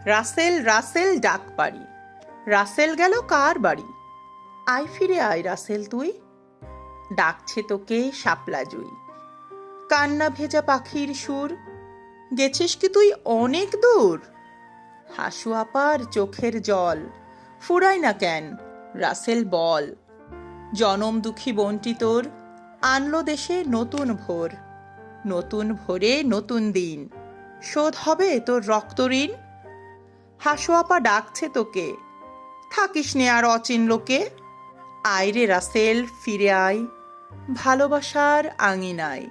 রাসেল রাসেল ডাক পারি, রাসেল গেল কার বাড়ি? আয় ফিরে আয় রাসেল তুই, ডাকছে তোকে শাপলা জুই। কান্না ভেজা পাখির সুর, গেছিস কি তুই অনেক দূর? হাসু আপার চোখের জল ফুরায় না কেন, রাসেল বল। জনম দুঃখী বোনটি তোর আনলো দেশে নতুন ভোর, নতুন ভোরে নতুন দিন, শোধ হবে তোর রক্ত ঋণ। হাসু আপা ডাকছে তোকে, থাকিস নে আর অচিন লোকে। আয় রে রাসেল ফিরে আয়, ভালোবাসার আঙিনায়।